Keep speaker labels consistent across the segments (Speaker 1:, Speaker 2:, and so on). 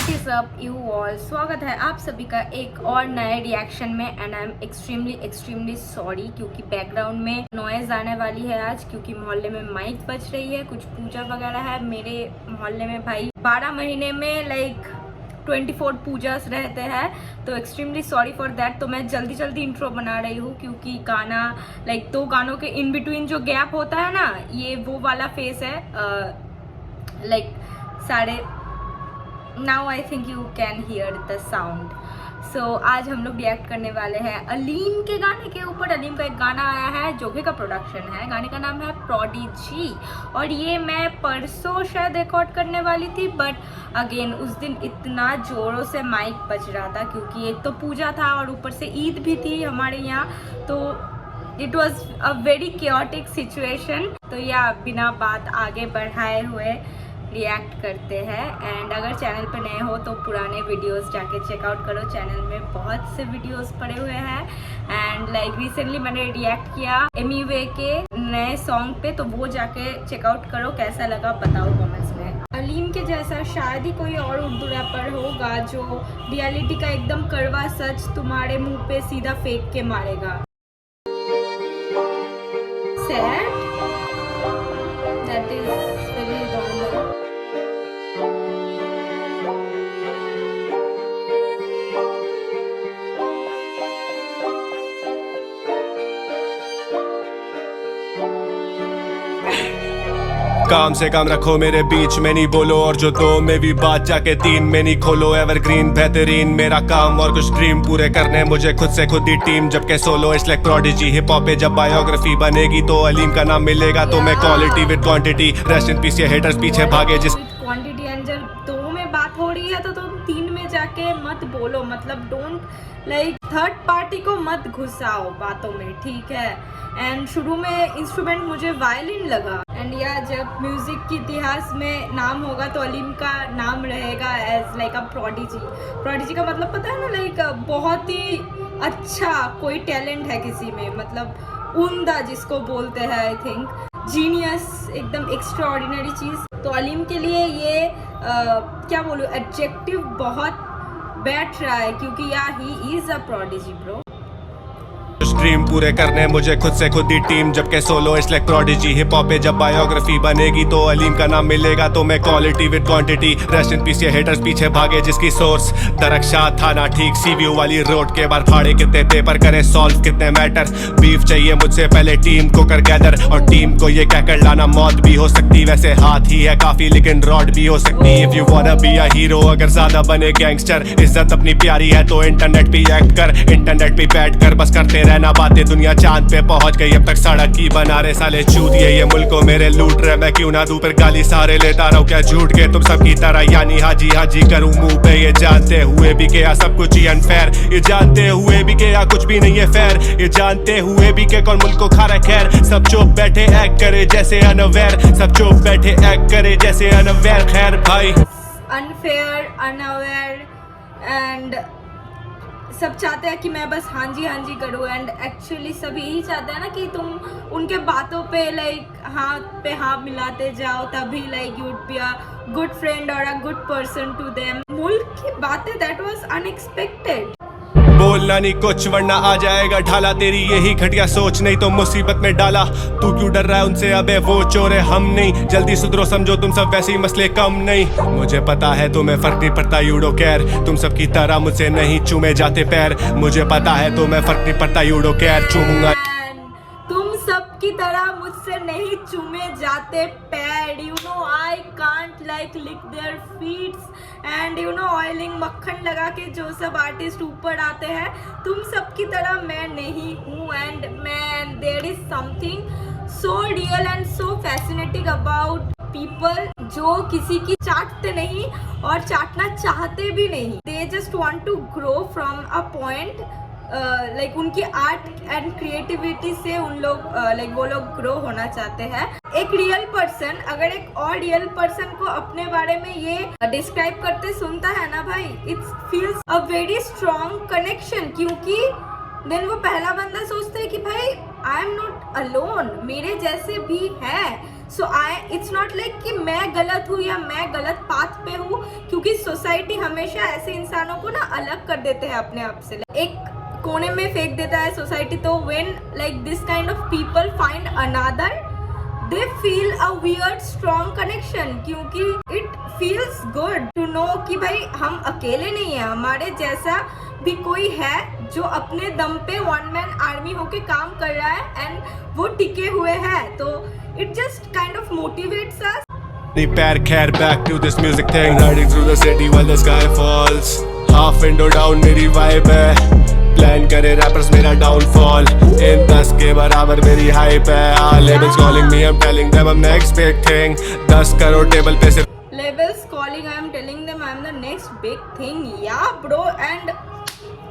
Speaker 1: What is up you all, स्वागत है आप सभी का एक और नए रिएक्शन में। And I am extremely sorry क्योंकि बैकग्राउंड में नॉइज आने वाली है आज, क्योंकि मोहल्ले में माइक बज रही है, कुछ पूजा वगैरह है। मेरे मोहल्ले में भाई 12 महीने में 24 पूजास रहते हैं, तो एक्सट्रीमली सॉरी फॉर दैट। तो मैं जल्दी इंट्रो बना रही हूँ क्योंकि गाना दो गानों के इन बिटवीन जो गैप होता है ना, ये वो वाला फेस है। साढ़े now I think you can hear the sound. So आज हम लोग रिएक्ट करने वाले हैं अलीम के गाने के ऊपर। अलीम का एक गाना आया है, जोगे का प्रोडक्शन है, गाने का नाम है प्रोडिजी। और ये मैं परसों शायद रिकॉर्ड करने वाली थी, बट अगेन उस दिन इतना ज़ोरों से माइक बज रहा था क्योंकि एक तो पूजा था और ऊपर से ईद भी थी हमारे यहाँ, तो it was a very chaotic situation. तो या बिना बात आगे बढ़ाए हुए रिएक्ट करते हैं। एंड अगर चैनल पर नए हो तो पुराने वीडियोस जाके चेकआउट करो, चैनल में बहुत से वीडियोस पड़े हुए हैं। एंड रिसेंटली मैंने रिएक्ट किया एमीवे के नए सॉन्ग पे, तो वो जाके चेकआउट करो, कैसा लगा बताओ कमेंट्स में। अलीम के जैसा शायद ही कोई और उर्दू रैपर होगा जो रियलिटी का एकदम कड़वा सच तुम्हारे मुंह पे सीधा फेंक के मारेगा। Sad that is very normal.
Speaker 2: काम से काम रखो मेरे बीच में नहीं बोलो, और जो दो में भी बात जाके तीन में नहीं खोलो। एवरग्रीन बेहतरीन मेरा काम और कुछ ड्रीम पूरे करने मुझे खुद से खुद ही टीम, जबकि solo it's like prodigy. Hip hop पे जब बायोग्राफी बनेगी तो अलीम का नाम मिलेगा, तो मैं quality with quantity. Rest in peace ये हेटर्स पीछे भागे जिस
Speaker 1: क्वांटिटी। एंड जब दो में बात हो रही है तो तुम तीन में जाके मत बोलो, मतलब डोंट थर्ड पार्टी को मत घुसाओ बातों में, ठीक है। एंड शुरू में इंस्ट्रूमेंट मुझे वायलिन लगा। एंड या जब म्यूजिक के इतिहास में नाम होगा तो अलीम का नाम रहेगा एज अ प्रोडिजी। प्रोडिजी का मतलब पता है ना, बहुत ही अच्छा कोई टैलेंट है किसी में, मतलब उम्दा जिसको बोलते हैं, आई थिंक जीनियस, एकदम एक्स्ट्राऑर्डिनरी चीज़। तो अलीम के लिए ये क्या बोलूँ, एडजेक्टिव बहुत बैठ रहा है क्योंकि या he is a prodigy bro.
Speaker 2: Dream पूरे करने मुझे खुद से खुद ही टीम, जबकि solo it's like prodigy. Hip hop पे जब बायोग्राफी बनेगी तो अलीम का नाम मिलेगा, तो मैं quality with quantity. Rest in peace ये हेटर्स पीछे भागे जिसकी सोर्स दरक्षा था ना ठीक। सीव्यू वाली रोड के बार फाड़े कितने पेपर करे सॉल्व कितने मैटर। बीफ चाहिए मुझसे पहले टीम को कर गैदर, और टीम को ये कहकर लाना मौत भी हो सकती। वैसे हाथ ही है काफी लेकिन रॉड भी हो सकती। If you वांना be a hero अगर ज्यादा बने गैंगस्टर, इज्जत अपनी प्यारी है तो इंटरनेट पे एक्ट कर। इंटरनेट पे बैठ कर बस करते रहना बातें, दुनिया चांद पे पहुंच गई अब तक सड़क की बना रहे साले चूत। ये मुल्क को मेरे लूट रहे, मैं क्यों ना दूं पर गाली सारे लेता रहूं क्या झूठ के तुम सबकी तरह, यानी हाजी हाजी करूं मुंह पे। ये जानते हुए भी क्या सब कुछ ही अनफेयर, ये जानते हुए भी क्या कुछ भी नहीं है फेयर, ये जानते हुए भी के कौन मुल्क को खा रहा खैर। सब चुप बैठे एक्ट करे जैसे अनअवेयर, सब चुप बैठे एक्ट करे जैसे अनअवेयर। खैर भाई
Speaker 1: अनफेयर, अनअवेयर, एंड सब चाहते हैं कि मैं बस हाँ जी करूँ। एंड एक्चुअली सभी यही चाहते हैं ना कि तुम उनके बातों पे हाँ पे हाँ मिलाते जाओ, तभी you would be a good friend और a good person to them. मुल्क की बातें दैट वाज अनएक्सपेक्टेड।
Speaker 2: बोलना नहीं कुछ वरना आ जाएगा ढाला, तेरी यही घटिया सोच नहीं तो मुसीबत में डाला। तू क्यों डर रहा है उनसे, अबे वो चोर है हम नहीं। जल्दी सुधरो समझो तुम सब वैसे ही मसले कम नहीं। मुझे पता है तुम्हें फर्क नहीं पड़ता यू डोंट केयर, तुम सबकी तरह मुझसे नहीं चूमे जाते पैर। मुझे पता है तुम्हें फर्क नहीं पड़ता यू डोंट केयर, चूमूंगा
Speaker 1: तुम सब की तरह मुझसे नहीं चूमे जाते पैड। You know I can't lick their feets and you know oiling मक्खन लगा के जो सब आर्टिस्ट ऊपर आते हैं, तुम सब की तरह मैं नहीं हूँ। And man there is something so real and so fascinating about people जो किसी की चाटते नहीं और चाटना चाहते भी नहीं। They just want to grow from a point, उनकी आर्ट एंड क्रिएटिविटी से उन लोग वो लोग ग्रो होना चाहते हैं। एक रियल पर्सन अगर एक और रियल पर्सन को अपने बारे में ये डिस्क्राइब करते सुनता है ना भाई, it feels a very strong connection, क्योंकि देन वो पहला बंदा सोचता है कि भाई आई एम नॉट अलोन, मेरे जैसे भी है। सो इट्स नॉट लाइक कि मैं गलत हूँ या मैं गलत पाथ पे हूँ, क्योंकि सोसाइटी हमेशा ऐसे इंसानों को ना अलग कर देते हैं अपने आप से, एक कोने में फेंक देता है सोसाइटी। तो when like this kind of people find another, they feel a weird strong connection, क्योंकि it feels good to know कि भाई हम अकेले नहीं है, हमारे जैसा भी कोई है जो अपने दम पे वन मैन आर्मी होके काम कर रहा है एंड वो टिके हुए हैं। तो it just kind of motivates अस।
Speaker 2: नहीं पैर खैर back to this music thing, riding through the city while the sky falls, half window down मेरी vibe है, प्लान करे रैपर्स मेरा डाउनफॉल, इन 10 के बराबर मेरी हाइप है, labels calling me, I am telling them I am next big thing, 10 crore table पे सिर्फ
Speaker 1: Labels calling, I am telling them I am the next big thing. Yeah bro, and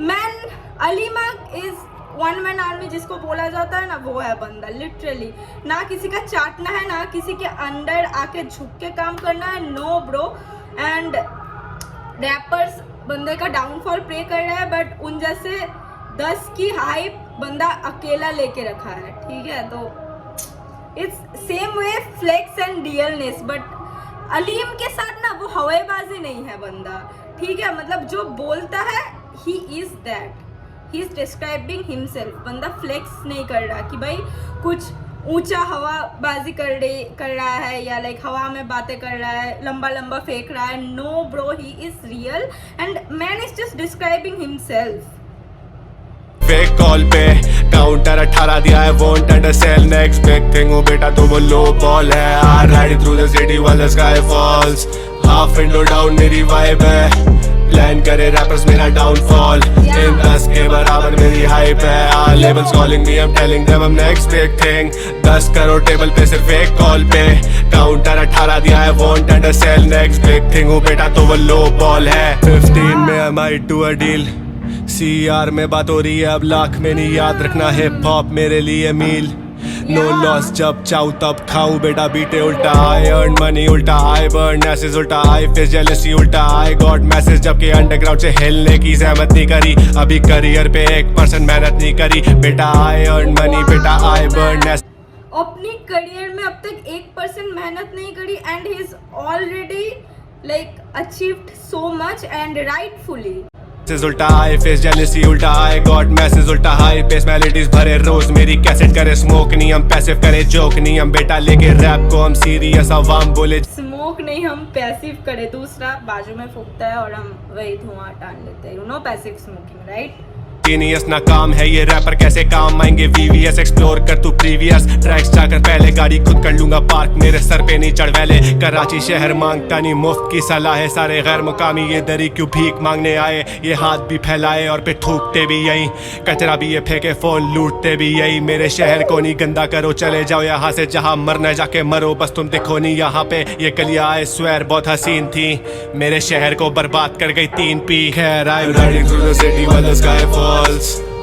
Speaker 1: man, अलीमग is one man army जिसको बोला जाता है ना, वो है बंदा लिटरली। ना किसी का चाटना है, ना किसी के अंडर आके झुक के काम करना है, नो ब्रो। एंड रैपर्स बंदे का डाउनफॉल प्रे कर रहा है, बट उन जैसे 10 की हाइप बंदा अकेला लेके रखा है, ठीक है। तो it's same way flex and realness, but Alim के साथ ना वो हवाबाजी नहीं है बंदा, ठीक है। मतलब जो बोलता है he is that, he is describing himself. बंदा फ्लेक्स नहीं कर रहा कि भाई कुछ ऊंचा हवाबाजी कर रहा है या लाइक हवा में बातें कर रहा है, लंबा लंबा फेंक रहा है। No bro, he is real and man is just describing himself.
Speaker 2: Fake call पे काउंटर 18 दिया है, won't undersell next big thing, वो बेटा तो वो लो बॉल है, I ride through the city while the sky falls, half window down मेरी vibe है, प्लान करे रैपर्स मेरा डाउनफॉल, इन 10 के बराबर मेरी हाइप है, labels calling me, I am telling them I am next big thing, 10 crore table पे सिर्फ एक कॉल पे काउंटर 18 दिया है, won't undersell next big thing, वो बेटा तो वो लो बॉल है। 15 में I might do a deal, CR में बात हो रही है अब लाख में नहीं, याद रखना हिप हॉप मेरे लिए मील, नो लॉस जब चाहूँ तब खाऊं, बेटा बीटे उल्टा आई अर्न मनी उल्टा आई बर्न मैसेज उल्टा आई फेस जेलसी उल्टा आई गॉड मैसेज, जबकि अंडरग्राउंड से हिलने की जहमत नहीं करी, अभी करियर पे 1% मेहनत नहीं करी, बेटा आई अर्न मनी बेटा आई बर्न।
Speaker 1: अपनी करियर में अब तक 1% मेहनत नहीं करी and he is already like achieved so much and rightfully.
Speaker 2: Message उल्टा आए फेस जेलसी उल्टा आए गॉड मैसेज उल्टा हाई पेस मेलोडीज भरे रोज मेरी कैसेट करे स्मोक नहीं हम पैसिव करे जोक नहीं हम, बेटा लेके रैप को हम सीरियस आवाम बोले
Speaker 1: स्मोक नहीं हम पैसिव करे, दूसरा बाजू में फूकता है और हम वही धुआं टान लेते हैं, you know passive smoking right.
Speaker 2: Genius ना काम है ये रैपर कैसे काम आएंगे, VVS एक्सप्लोर कर तू प्रीवियस ट्रैक्स जाकर पहले, गाड़ी खुद कर लूंगा पार्क मेरे सर पे नहीं चढ़ वैले, कराची शहर मांगता नहीं मुफ्त की सलाह है, सारे गैर मुकामी ये दरी क्यों भीख मांगने आए, ये हाथ भी फैलाए और फिर थूकते भी यही, कचरा भी ये फेंके फोन लूटते भी यही, मेरे शहर को नहीं गंदा करो चले जाओ यहाँ से, जहाँ मरना जाके मरो बस तुम दिखो नहीं यहाँ पे, ये गलियां आए स्वेर बहुत हसीन थी, मेरे शहर को बर्बाद कर गई 3 पी। खैर I riding through the city while the sky falls,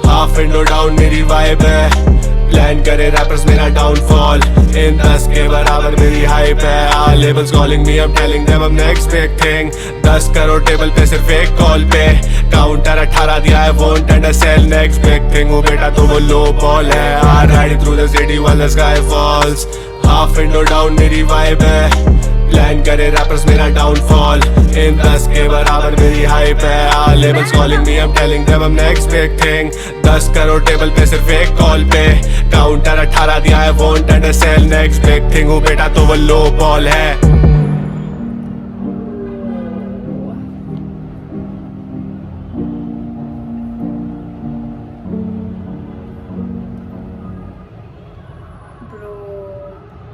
Speaker 2: half window down मेरी वाइब है, प्लान करे रैपर्स मेरा डाउनफॉल, इन 10 के बराबर मेरी हाइप है, labels calling me, I am telling them I am next big thing, 10 crore table पे सिर्फ एक कॉल पे काउंटर 18 दिया है, won't undersell next big thing, वो बेटा तो वो लो बॉल है, I ride through the city while the sky falls, half window down मेरी वाइब है, प्लान करे रैपर्स मेरा डाउनफॉल, इन 10 के बराबर मेरी हाइप है, labels calling me, I am telling them I am next big thing, 10 crore table पे सिर्फ एक कॉल पे काउंटर 18 दिया है, won't undersell next big thing, वो बेटा तो वो लो बॉल है।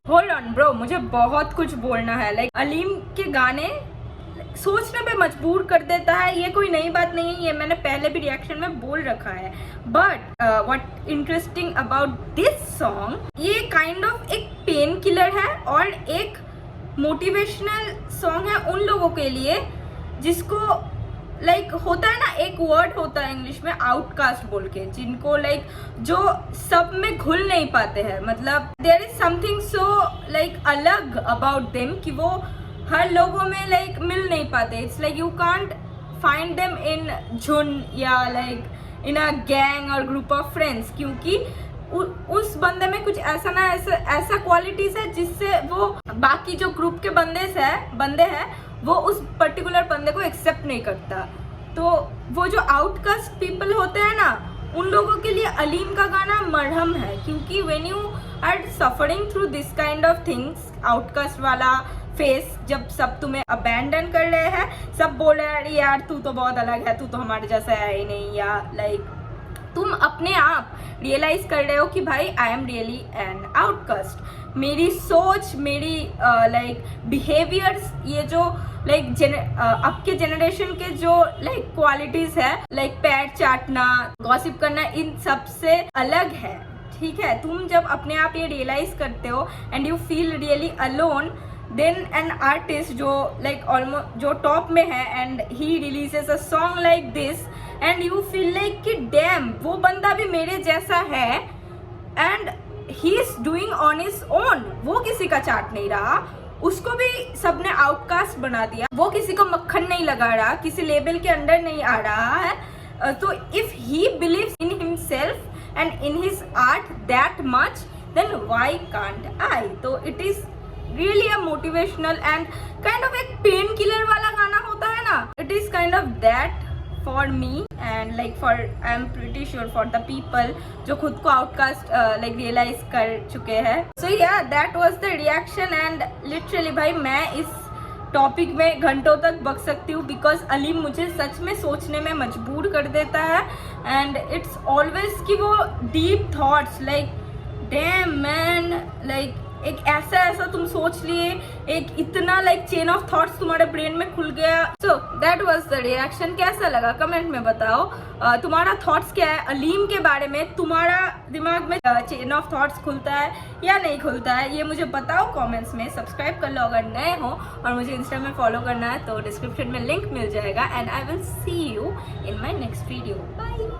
Speaker 1: होल्ड ऑन ब्रो, मुझे बहुत कुछ बोलना है। लाइक अलीम के गाने सोचने पे मजबूर कर देता है, ये कोई नई बात नहीं है, ये मैंने पहले भी रिएक्शन में बोल रखा है। But what interesting about this song, ये काइंड ऑफ एक पेन किलर है और एक मोटिवेशनल सॉन्ग है उन लोगों के लिए जिसको लाइक होता है ना, एक वर्ड होता है इंग्लिश में आउटकास्ट बोल के, जिनको लाइक जो सब में घुल नहीं पाते हैं, मतलब there is something so like अलग अबाउट देम कि वो हर लोगों में लाइक मिल नहीं पाते। It's like you can't find them in झुंड या लाइक इन अ गैंग और ग्रुप ऑफ फ्रेंड्स, क्योंकि उस बंदे में कुछ ऐसा ना ऐसा क्वालिटीज है जिससे वो बाकी जो ग्रुप के बंदे हैं वो उस पर्टिकुलर बंदे को एक्सेप्ट नहीं करता। तो वो जो आउटकास्ट पीपल होते हैं ना, उन लोगों के लिए अलीम का गाना मरहम है, क्योंकि when you are suffering through this kind of things, outcast वाला फेस, जब सब तुम्हें अबैंडन कर रहे हैं, सब बोल रहे हैं यार तू तो बहुत अलग है, तू तो हमारे जैसा है ही नहीं, या लाइक तुम अपने आप रियलाइज कर रहे हो कि भाई I am really an outcast. मेरी सोच, मेरी लाइक बिहेवियर्स, ये जो लाइक अब के जनरेशन के जो लाइक क्वालिटीज है, लाइक पैर चाटना, गॉसिप करना, इन सब से अलग है। ठीक है, तुम जब अपने आप ये रियलाइज करते हो and you feel really alone, then an artist जो लाइक ऑलमोस्ट जो टॉप में है and he releases a song like this and you feel like कि डैम वो बंदा भी मेरे जैसा है and he is doing on his own, वो किसी का चाट नहीं रहा, उसको भी सबने आउटकास्ट बना दिया, वो किसी को मक्खन नहीं लगा रहा, किसी लेबल के अंडर नहीं आ रहा है। तो if he believes in himself and in his art that much, then why can't I. तो it is really a motivational and kind of एक पेन किलर वाला गाना होता है ना, it is kind of that for me and like for I am pretty sure for the people जो खुद को आउटकास्ट लाइक रियलाइज कर चुके हैं। सो या that was the reaction and literally भाई मैं इस टॉपिक में घंटों तक बक सकती हूँ, बिकॉज अलीम मुझे सच में सोचने में मजबूर कर देता है एंड इट्स ऑलवेज कि वो deep thoughts like damn man, like एक ऐसा तुम सोच लिए, एक इतना लाइक चेन ऑफ थॉट्स तुम्हारे ब्रेन में खुल गया। So that was the reaction. कैसा लगा कमेंट में बताओ, तुम्हारा थॉट्स क्या है अलीम के बारे में, तुम्हारा दिमाग में चेन ऑफ थॉट्स खुलता है या नहीं खुलता है, ये मुझे बताओ कमेंट्स में। सब्सक्राइब कर लो अगर नए हो, और मुझे इंस्टा में फॉलो करना है तो डिस्क्रिप्शन में लिंक मिल जाएगा and I will see you in my next video. Bye.